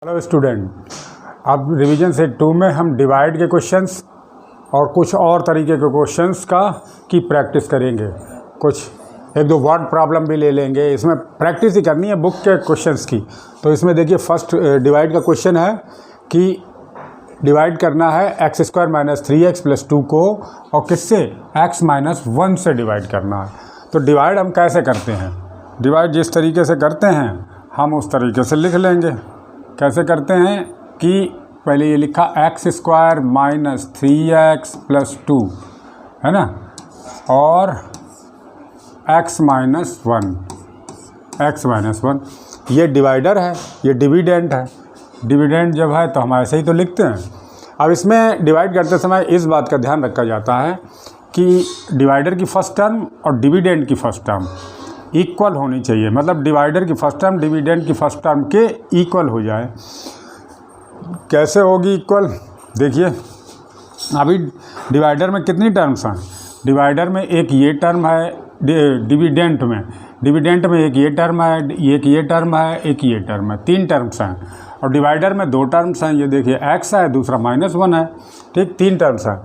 Hello student, अब revision set 2 में हम डिवाइड के क्वेश्चंस और कुछ और तरीके के क्वेश्चंस की प्रैक्टिस करेंगे। कुछ एक दो वर्ड प्रॉब्लम भी ले लेंगे। इसमें प्रैक्टिस ही करनी है बुक के क्वेश्चंस की। तो इसमें देखिए फर्स्ट डिवाइड का क्वेश्चन है कि डिवाइड करना है x² - 3x + 2 को, और किससे? x - 1 से डिवाइड करना है। तो डिवाइड हम कैसे करते हैं? डिवाइड जिस तरीके से करते हैं हम उस तरीके से लिख लेंगे। कैसे करते हैं कि पहले ये लिखा x² - 3x + 2 है ना, और x - 1 ये डिवाइडर है, ये डिविडेंड है। डिविडेंड जब है तो हम ऐसे ही तो लिखते हैं। अब इसमें डिवाइड करते समय इस बात का ध्यान रखा जाता है कि डिवाइडर की फर्स्ट टर्म और डिविडेंड की फर्स्ट टर्म इक्वल होनी चाहिए। मतलब डिवाइडर की फर्स्ट टर्म डिविडेंड की फर्स्ट टर्म के इक्वल हो जाए। कैसे होगी इक्वल? देखिए अभी डिवाइडर में कितनी टर्म्स हैं? डिवाइडर में एक ये टर्म है, डिविडेंट में एक ये टर्म है, एक ये टर्म है, एक ये टर्म है, 3 टर्म्स हैं। और डिवाइडर में 2 टर्म्स हैं, ये देखिए x है, दूसरा -1 है। ठीक, 3 टर्म्स हैं।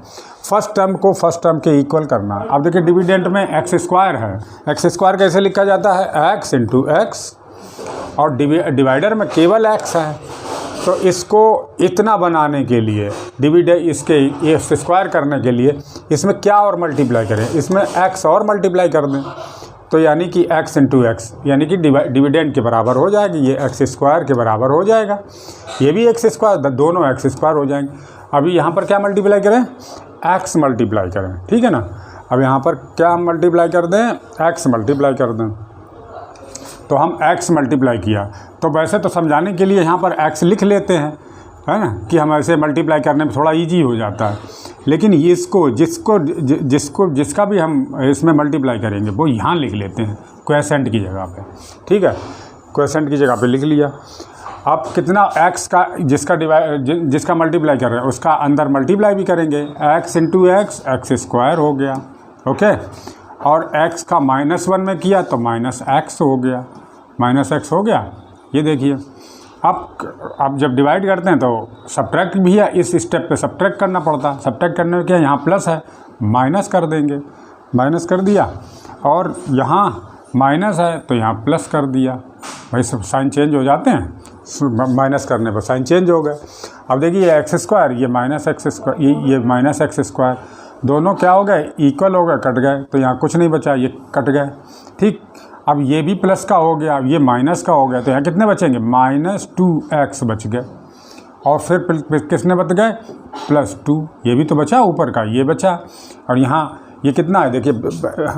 फर्स्ट टर्म को फर्स्ट टर्म के इक्वल करना। अब देखिए डिविडेंट में x² है। x² कैसे लिखा जाता है? x × x, और डिवाइडर में केवल x है। तो इसको इतना बनाने के लिए इसके x² करने के लिए इसमें क्या और मल्टीप्लाई करें? इसमें x और मल्टीप्लाई कर दें, तो यानी कि x × x यानी कि डिविडेंड के बराबर हो जाएगी। ये x² के बराबर हो जाएगा, ये भी x², दोनों x² हो जाएंगे। अभी यहाँ पर क्या मल्टीप्लाई करें? x मल्टीप्लाई करें, ठीक है ना। अब यहाँ पर क्या मल्टीप्लाई कर दें? x मल्टीप्लाई कर दें। तो हम x मल्टीप्लाई किया। तो वैसे तो समझाने के लिए यहाँ पर x लिख लेते हैं, है ना, कि हम ऐसे मल्टीप्लाई करने में थोड़ा इजी हो जाता है। लेकिन इसको जिसका भी हम इसमें मल्टीप्लाई करेंगे वो यहाँ लिख लेते हैं क्वोशेंट की जगह पे। ठीक है, क्वोशेंट की जगह पे लिख लिया। अब कितना x का जिसका मल्टीप्लाई कर रहे हैं उसका अंदर मल्टीप्लाई भी करेंगे। x × x x² हो गया, ओके। और x का -1 में किया तो -x हो गया, -x हो गया। ये देखिए अब जब डिवाइड करते हैं तो सब्ट्रैक्ट भी है, इस स्टेप पे सब्ट्रैक्ट करना पड़ता है। सब्ट्रैक्ट करने में क्या, यहाँ प्लस है, माइनस कर देंगे, माइनस कर दिया। और यहाँ माइनस है तो यहाँ प्लस कर दिया। भाई सब साइन चेंज हो जाते हैं, माइनस करने पर साइन चेंज हो गए। अब देखिए ये x², ये -x², ये -x², दोनों क्या हो गए? इक्वल हो गए, कट गए। तो यहाँ कुछ नहीं बचा, ये कट गए। ठीक, अब ये भी प्लस का हो गया, अब ये माइनस का हो गया। तो यहाँ कितने बचेंगे? -2x बच गए। और फिर किसने बच गए? +2, ये भी तो बचा, ऊपर का ये बचा। और यहाँ ये कितना है? देखिए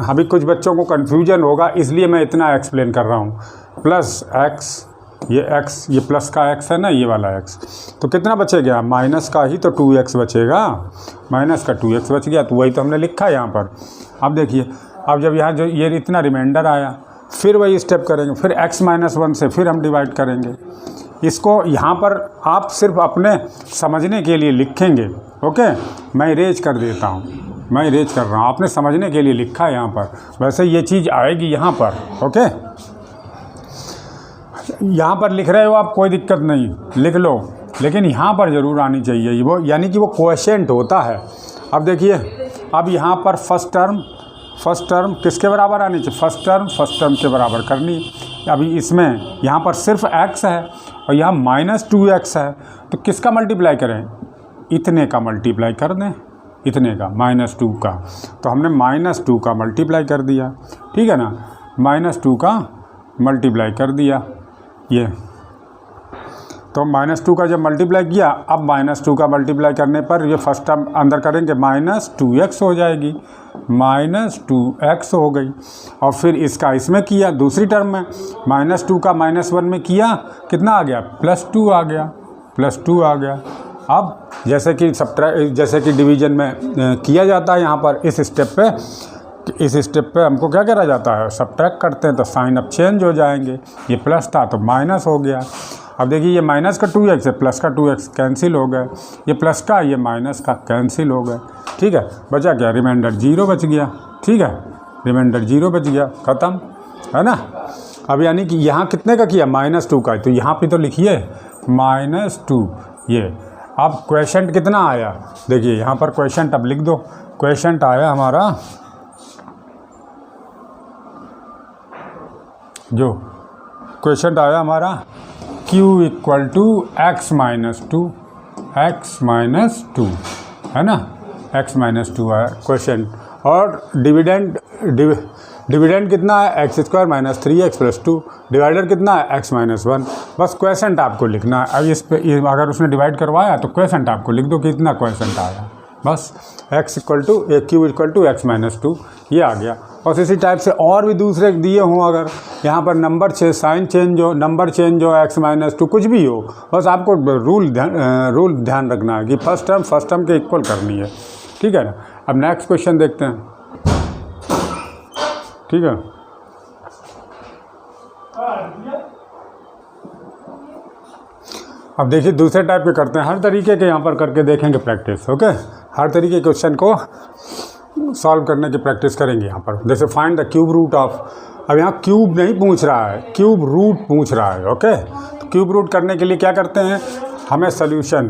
अभी कुछ बच्चों को कन्फ्यूजन होगा, इसलिए मैं इतना एक्सप्लेन कर रहा हूँ। +x, ये x, ये प्लस का x है ना, ये वाला x। तो कितना बचेगा? माइनस का ही तो 2x बचेगा, माइनस का 2x बच गया। तो वही तो हमने लिखा है यहाँ पर। अब देखिए, अब जब यहाँ जो ये इतना रिमाइंडर आया, फिर वही स्टेप करेंगे, फिर x - 1 से फिर हम डिवाइड करेंगे। इसको यहाँ पर आप सिर्फ अपने समझने के लिए लिखेंगे, ओके। मैं इरेज कर देता हूँ, मैं इरेज कर रहा हूँ, आपने समझने के लिए लिखा है यहाँ पर। वैसे ये चीज़ आएगी यहाँ पर, ओके। यहाँ पर लिख रहे हो आप, कोई दिक्कत नहीं, लिख लो, लेकिन यहाँ पर ज़रूर आनी चाहिए वो, यानी कि वो क्वोशेंट होता है। अब देखिए, अब यहाँ पर फर्स्ट टर्म किसके बराबर आनी चाहिए? फर्स्ट टर्म के बराबर करनी। अभी इसमें यहाँ पर सिर्फ x है और यहाँ -2x है, तो किसका मल्टीप्लाई करें? इतने का मल्टीप्लाई कर दें, इतने का, -2 का। तो हमने -2 का मल्टीप्लाई कर दिया, ठीक है ना, -2 का मल्टीप्लाई कर दिया। ये तो -2 का जब मल्टीप्लाई किया, अब -2 का मल्टीप्लाई करने पर ये फर्स्ट टर्म अंदर करेंगे, -2x हो जाएगी, -2x हो गई। और फिर इसका इसमें किया, दूसरी टर्म में -2 का -1 में किया, कितना आ गया? +2 आ गया, +2 आ गया। अब जैसे कि डिवीजन में किया जाता है यहाँ पर इस स्टेप पे हमको क्या करा जाता है? सब्ट्रैक्ट करते हैं, तो साइन अब चेंज हो जाएंगे। ये प्लस था तो माइनस हो गया। अब देखिए ये माइनस का 2x है, प्लस का 2x कैंसिल हो गए, ये प्लस का ये माइनस का कैंसिल हो गए। ठीक है, बचा क्या? रिमाइंडर 0 बच गया। ठीक है, रिमाइंडर 0 बच गया, ख़त्म, है ना। अब यानी कि यहाँ कितने का किया? -2 का। तो यहाँ पे तो लिखिए -2 ये। अब क्वेश्चन कितना आया, देखिए यहाँ पर क्वेश्चन अब लिख दो। क्वेश्चन आया हमारा, जो क्वेश्चन आया हमारा q equal to x minus two है ना, x माइनस 2 आया क्वेश्चन। और डिविडेंड कितना है, x² minus 3x plus 2। Divider कितना है, x माइनस 1। बस क्वेश्चन आपको लिखना है। अब इस पे अगर उसने डिवाइड करवाया तो क्वेश्चन आपको लिख दो कि इतना क्वेश्चन आया, बस x equal to q equal to x minus 2 ये आ गया। और इसी टाइप से और भी दूसरे दिए हों, अगर यहाँ पर नंबर साइन चेंज हो, नंबर चेंज हो, x माइनस 2 कुछ भी हो, बस आपको रूल ध्यान रखना है कि फर्स्ट टर्म के इक्वल करनी है, ठीक है ना। अब नेक्स्ट क्वेश्चन देखते हैं, ठीक है। अब देखिए दूसरे टाइप के करते हैं, हर तरीके के यहाँ पर करके देखेंगे प्रैक्टिस, ओके। हर तरीके के क्वेश्चन को सॉल्व करने की प्रैक्टिस करेंगे यहाँ पर। जैसे find the cube root of, अब यहाँ क्यूब नहीं पूछ रहा है, क्यूब रूट पूछ रहा है, ओके। तो क्यूब रूट करने के लिए क्या करते हैं, हमें सोल्यूशन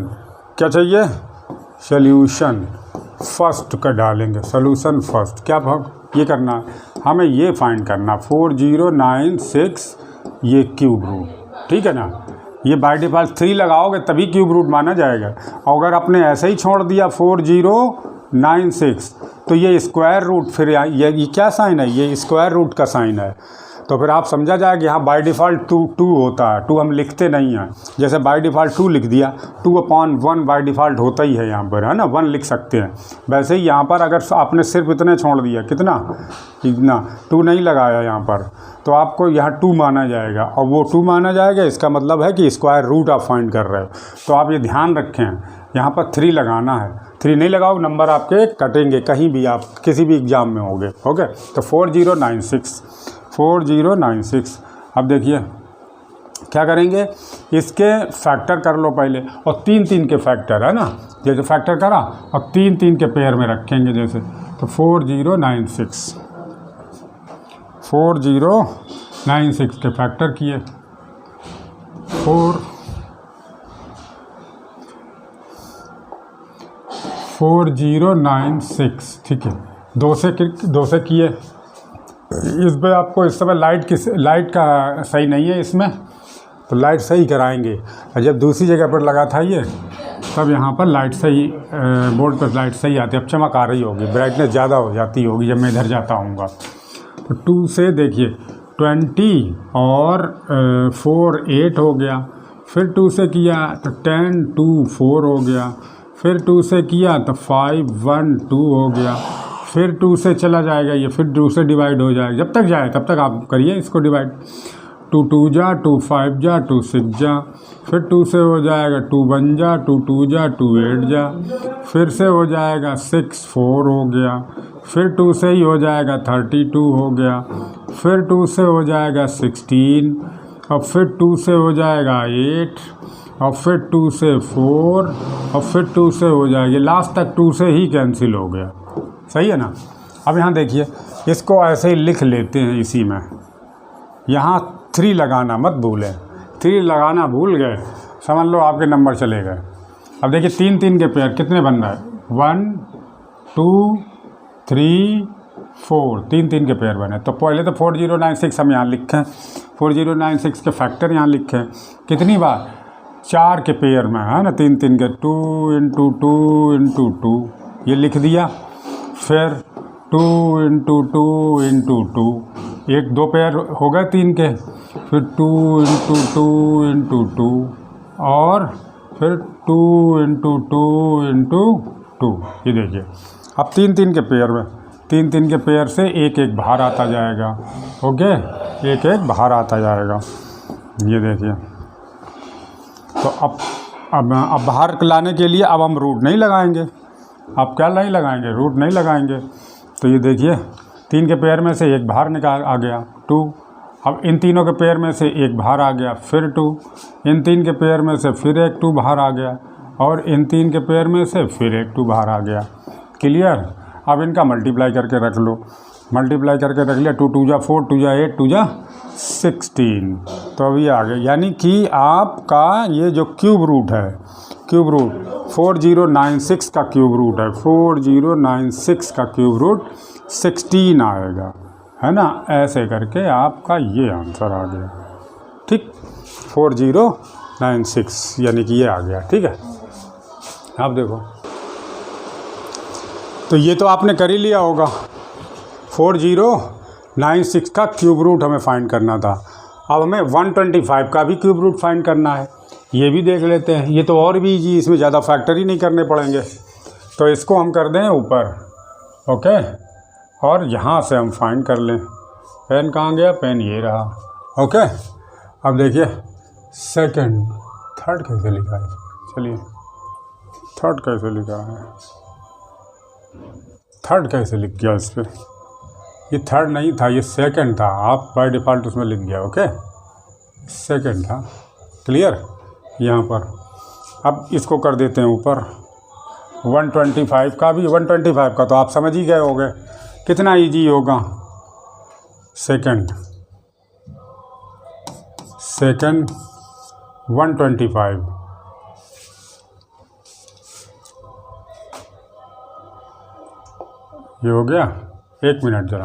क्या चाहिए, सोल्यूशन फर्स्ट का डालेंगे, सोल्यूशन फर्स्ट। क्या ये करना है हमें, ये फाइंड करना 4096 ये क्यूब रूट, ठीक है ना। ये बाय डिफ़ॉल्ट 3 लगाओगे तभी क्यूब रूट माना जाएगा। और अगर आपने ऐसे ही छोड़ दिया 4096 तो ये स्क्वायर रूट, फिर ये क्या साइन है, ये स्क्वायर रूट का साइन है। तो फिर आप समझा जाएगा यहाँ बाय डिफ़ॉल्ट 2 होता है, 2 हम लिखते नहीं हैं। जैसे बाय डिफ़ॉल्ट 2 लिख दिया, 2/1 बाय डिफ़ॉल्ट होता ही है यहाँ पर, है ना, 1 लिख सकते हैं। वैसे ही यहाँ पर अगर आपने सिर्फ इतने छोड़ दिया, इतना 2 नहीं लगाया यहाँ पर, तो आपको यहाँ 2 माना जाएगा। और वो 2 माना जाएगा, इसका मतलब है कि स्क्वायर रूट आप फाइंड कर रहे हो। तो आप ये ध्यान रखें, यहाँ पर 3 लगाना है। 3 नहीं लगाओ नंबर आपके कटेंगे, कहीं भी आप किसी भी एग्ज़ाम में होंगे, ओके। तो 4096। अब देखिए क्या करेंगे, इसके फैक्टर कर लो पहले, और 3 के फैक्टर, है ना। जैसे फैक्टर करा और 3 के पेयर में रखेंगे, जैसे तो 4096 के फैक्टर किए, 4096, ठीक है। 2 से किए। इस पर आपको इस समय लाइट का सही नहीं है इसमें, तो लाइट सही कराएंगे। और जब दूसरी जगह पर लगा था ये, तब यहाँ पर लाइट सही, बोर्ड पर लाइट सही आती है। अब चमक आ रही होगी, ब्राइटनेस ज़्यादा हो जाती होगी जब मैं इधर जाता हूँगा। तो 2 से देखिए 20 और 4 8 हो गया। फिर 2 से किया तो 10 2 4 हो गया। फिर 2 से किया तो 5 1 2 हो गया। फिर 2 से चला जाएगा ये, फिर 2 से डिवाइड हो जाएगा। जब तक जाए तब तक आप करिए इसको डिवाइड। 2 2 जा, 2 5 जा, 2 6 जा। फिर 2 से हो जाएगा 2 1 जा, 2 2 जा, 2 8 जा। फिर से हो जाएगा 6 4 हो गया। फिर 2 से ही हो जाएगा 32 हो गया। फिर 2 से हो जाएगा 16। और फिर 2 से हो जाएगा 8। और फिर 2 से 4। और फिर 2 से हो जाएगा, लास्ट तक 2 से ही कैंसिल हो गया। सही है ना। अब यहाँ देखिए, इसको ऐसे ही लिख लेते हैं इसी में। यहाँ 3 लगाना मत भूलें, 3 लगाना भूल गए समझ लो आपके नंबर चले गए। अब देखिए 3 के पेयर कितने बन रहा है, 1 2 3 4, 3 के पेयर बने। तो पहले तो 4096 हम यहाँ लिखें, 4096 के फैक्टर यहाँ लिखें कितनी बार, 4 के पेयर में, है ना, 3 के, 2 × 2 × 2 ये लिख दिया। फिर 2 × 2 × 2, 1 2 पेयर हो गए 3 के। फिर 2 × 2 × 2 और फिर 2 × 2 × 2। ये देखिए अब 3 के पेयर में, 3 के पेयर से 1 बाहर आता जाएगा, ओके, 1 बाहर आता जाएगा। ये देखिए, तो अब बाहर लाने के लिए अब हम रूट नहीं लगाएंगे। अब क्या नहीं लगाएंगे, रूट नहीं लगाएंगे। तो ये देखिए 3 के पेयर में से 1 बाहर निकाल आ गया 2। अब इन तीनों के पेयर में से 1 बाहर आ गया, फिर 2। इन 3 के पेयर में से फिर 1 2 बाहर आ गया, और इन 3 के पेयर में से फिर 1 2 बाहर आ गया। क्लियर। अब इनका मल्टीप्लाई करके रख लो। मल्टीप्लाई करके रख लिया, 2 2 जा 4, 2 जा 8, 2 जा 16, तो अभी आ गया। यानी कि आपका ये जो क्यूब रूट है, क्यूब रूट 4096 का क्यूब रूट है, 4096 का क्यूब रूट 16 आएगा, है ना। ऐसे करके आपका ये आंसर आ गया, ठीक, 4096 यानी कि ये आ गया, ठीक है। आप देखो, तो ये तो आपने कर ही लिया होगा, 4096 का क्यूब रूट हमें फाइंड करना था। अब हमें 125 का भी क्यूब रूट फाइंड करना है, ये भी देख लेते हैं। ये तो और भी इजी, इसमें ज़्यादा फैक्टर ही नहीं करने पड़ेंगे। तो इसको हम कर दें ऊपर, ओके, और यहाँ से हम फाइंड कर लें। पेन कहाँ गया? पेन ये रहा, ओके। अब देखिए सेकंड, थर्ड कैसे लिखा है? चलिए थर्ड कैसे लिखा है, थर्ड कैसे लिख गया इस पर? ये थर्ड नहीं था, ये सेकंड था, आप बाय डिफ़ॉल्ट उसमें लिख गया, ओके, सेकंड था, क्लियर। यहाँ पर अब इसको कर देते हैं ऊपर, 125 का भी, 125 का तो आप समझ ही गए होंगे कितना इजी होगा। सेकंड 125, ये हो गया। एक मिनट ज़रा,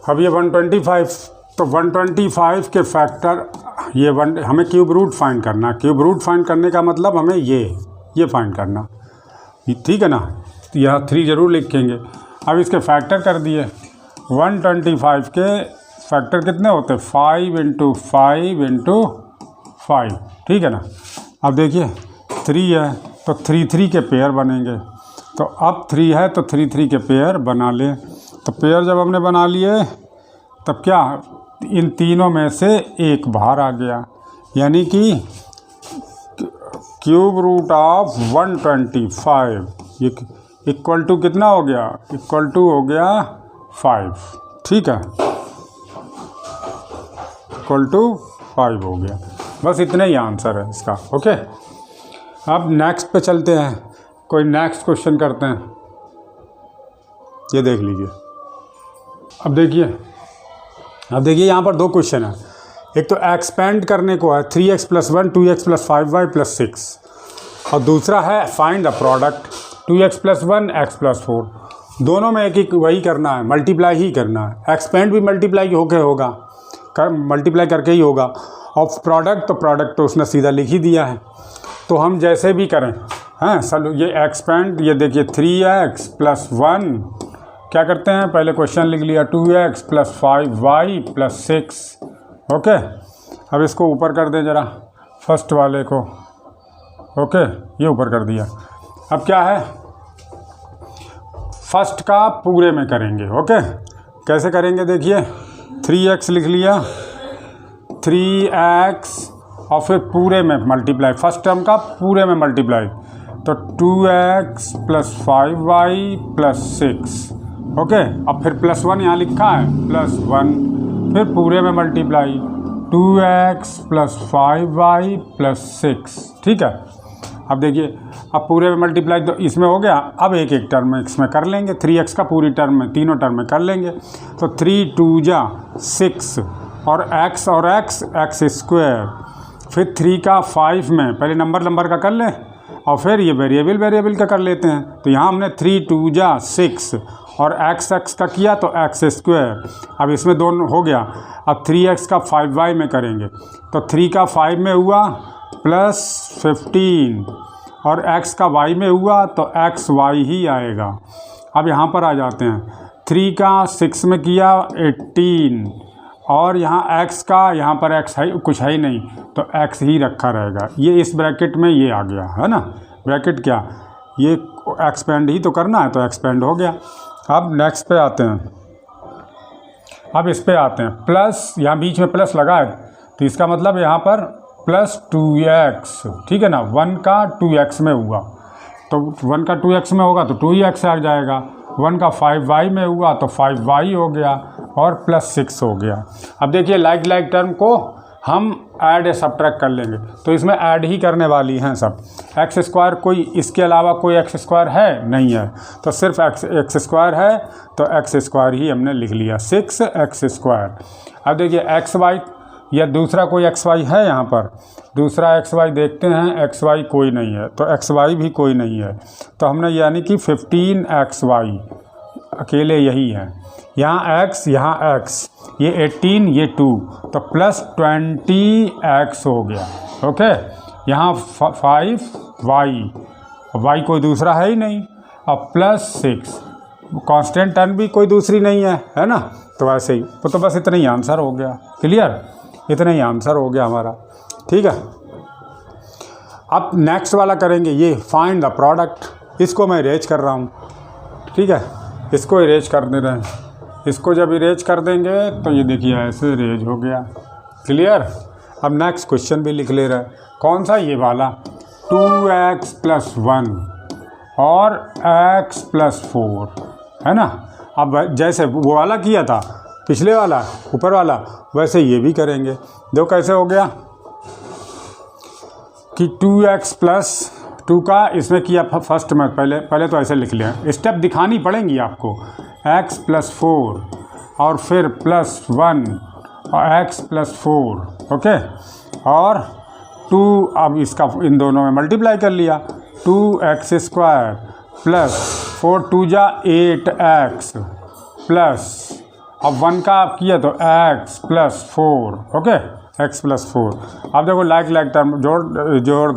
अब ये 125, तो 125 के फैक्टर ये हमें क्यूब रूट फाइंड करना। क्यूब रूट फाइंड करने का मतलब हमें ये फाइंड करना, ठीक है ना। तो यहाँ 3 ज़रूर लिखेंगे। अब इसके फैक्टर कर दिए, 125 के फैक्टर कितने होते हैं? 5 × 5 × 5, ठीक है ना। अब देखिए 3 है तो 3 3 के पेयर बनेंगे, तो अब 3 है तो 3 3 के पेयर बना लें। तो पेयर जब हमने बना लिए तब क्या, इन तीनों में से एक बाहर आ गया, यानी कि क्यूब रूट ऑफ 125 ये इक्वल टू कितना हो गया? इक्वल टू हो गया 5, ठीक है, इक्वल टू 5 हो गया। बस इतना ही आंसर है इसका, ओके। अब नेक्स्ट पे चलते हैं, कोई नेक्स्ट क्वेश्चन करते हैं। ये देख लीजिए, अब देखिए यहाँ पर 2 क्वेश्चन है। एक तो एक्सपेंड करने को है 3x + 1 2x + 5y + 6, और दूसरा है find the product 2x + 1 x + 4। दोनों में एक वही करना है, मल्टीप्लाई ही करना है। एक्सपेंड भी मल्टीप्लाई होके होगा, मल्टीप्लाई करके ही होगा, और प्रोडक्ट तो उसने सीधा लिख ही दिया है। तो हम जैसे भी करें, हैं सर, ये एक्सपेंड, ये देखिए 3x + 1 क्या करते हैं, पहले क्वेश्चन लिख लिया 2x + 5y + 6, ओके। अब इसको ऊपर कर दें ज़रा, फर्स्ट वाले को, ओके, ये ऊपर कर दिया। अब क्या है, फर्स्ट का पूरे में करेंगे, ओके। कैसे करेंगे देखिए, 3x लिख लिया, 3x और फिर पूरे में मल्टीप्लाई, फर्स्ट टर्म का पूरे में मल्टीप्लाई, तो 2x + 5y + 6, ओके। अब फिर +1 यहाँ लिखा है, +1, फिर पूरे में मल्टीप्लाई 2x + 5y + 6, ठीक है। अब देखिए, अब पूरे में मल्टीप्लाई तो इसमें हो गया। अब एक एक टर्म में इसमें कर लेंगे, 3x का पूरी टर्म में, तीनों टर्म में कर लेंगे। तो 3 2 जा 6 और x², फिर 3 का 5 में, पहले नंबर का कर लें और फिर ये वेरिएबल का कर लेते हैं। तो यहाँ हमने 3 2 जा 6 और x का किया तो x²। अब इसमें दोनों हो गया। अब 3x का 5y में करेंगे, तो 3 का 5 में हुआ +15 और x का y में हुआ तो xy ही आएगा। अब यहाँ पर आ जाते हैं, 3 का 6 में किया 18 और यहाँ x का, यहाँ पर x है कुछ है ही नहीं तो x ही रखा रहेगा। ये इस ब्रैकेट में ये आ गया, है ना। ब्रैकेट क्या, ये एक्सपेंड ही तो करना है, तो एक्सपेंड हो गया। अब नेक्स्ट पे आते हैं, अब इस पे आते हैं, प्लस, यहाँ बीच में प्लस लगा है तो इसका मतलब यहाँ पर +2x, ठीक है ना। 1 का 2x में हुआ तो 1 का 2x में होगा तो 2x आ जाएगा। 1 का 5y में हुआ तो 5y हो गया और +6 हो गया। अब देखिए लाइक टर्म को हम ऐड या सब्ट्रैक्ट कर लेंगे। तो इसमें ऐड ही करने वाली हैं सब। एक्स स्क्वायर कोई इसके अलावा कोई एक्स स्क्वायर है नहीं है, तो सिर्फ एक्स स्क्वायर है, तो एक्स स्क्वायर ही हमने लिख लिया 6x स्क्वायर। अब देखिए एक्स वाई या दूसरा कोई एक्स वाई है यहाँ पर, दूसरा एक्स वाई देखते हैं, एक्स वाई कोई नहीं है, तो एक्स वाई भी कोई नहीं है। तो हमने यानी कि 15xy अकेले यही है। यहाँ x यहाँ x, ये 18 ये 2, तो प्लस 20x हो गया। ओके, यहाँ 5y, y कोई दूसरा है ही नहीं, अब प्लस 6, कांस्टेंट टर्म भी कोई दूसरी नहीं है ना, तो ऐसे ही तो बस इतना ही आंसर हो गया। क्लियर, इतना ही आंसर हो गया हमारा। ठीक है, अब नेक्स्ट वाला करेंगे, ये फाइंड द प्रोडक्ट। इसको मैं इरेज कर रहा हूँ। ठीक है, इसको इरेज कर दे रहे हैं। इसको जब इरेज कर देंगे तो ये देखिए ऐसे इरेज हो गया। क्लियर, अब नेक्स्ट क्वेश्चन भी लिख ले रहे हैं। कौन सा, ये वाला 2x + 1 और x + 4 है ना। अब जैसे वो वाला किया था पिछले वाला ऊपर वाला, वैसे ये भी करेंगे। देखो कैसे हो गया कि 2x + 2 का इसमें किया फर्स्ट में, पहले तो ऐसे लिख लिया, स्टेप दिखानी पड़ेंगी आपको। x + 4 और फिर +1 और x + 4, ओके, और 2, अब इसका इन दोनों में मल्टीप्लाई कर लिया, 2x² प्लस 4 2 जा 8x प्लस, अब 1 का आप किया तो x + 4, ओके, x + 4। अब देखो लाइक टर्म जोड़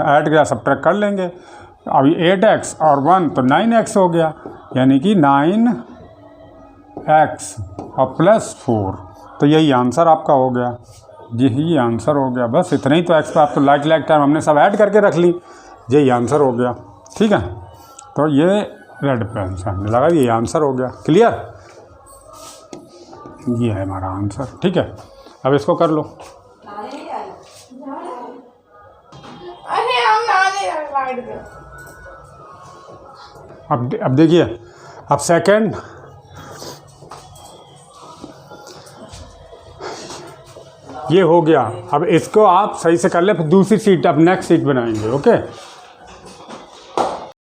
ऐड गया, सब्ट्रैक्ट कर लेंगे। अभी 8x और 1 तो 9x हो गया, यानी कि 9x और +4, तो यही आंसर आपका हो गया। यही आंसर हो गया, बस इतना ही। तो एक्स आप तो लाइक टर्म हमने सब ऐड करके रख ली, यही आंसर हो गया। ठीक है, तो ये रेड पेन से हमने लगा, ये आंसर हो गया। क्लियर, ये है हमारा आंसर। ठीक है, अब इसको कर लो। अब देखिए, अब सेकंड, ये हो गया। अब इसको आप सही से कर ले, फिर दूसरी सीट, अब नेक्स्ट सीट बनाएंगे। ओके।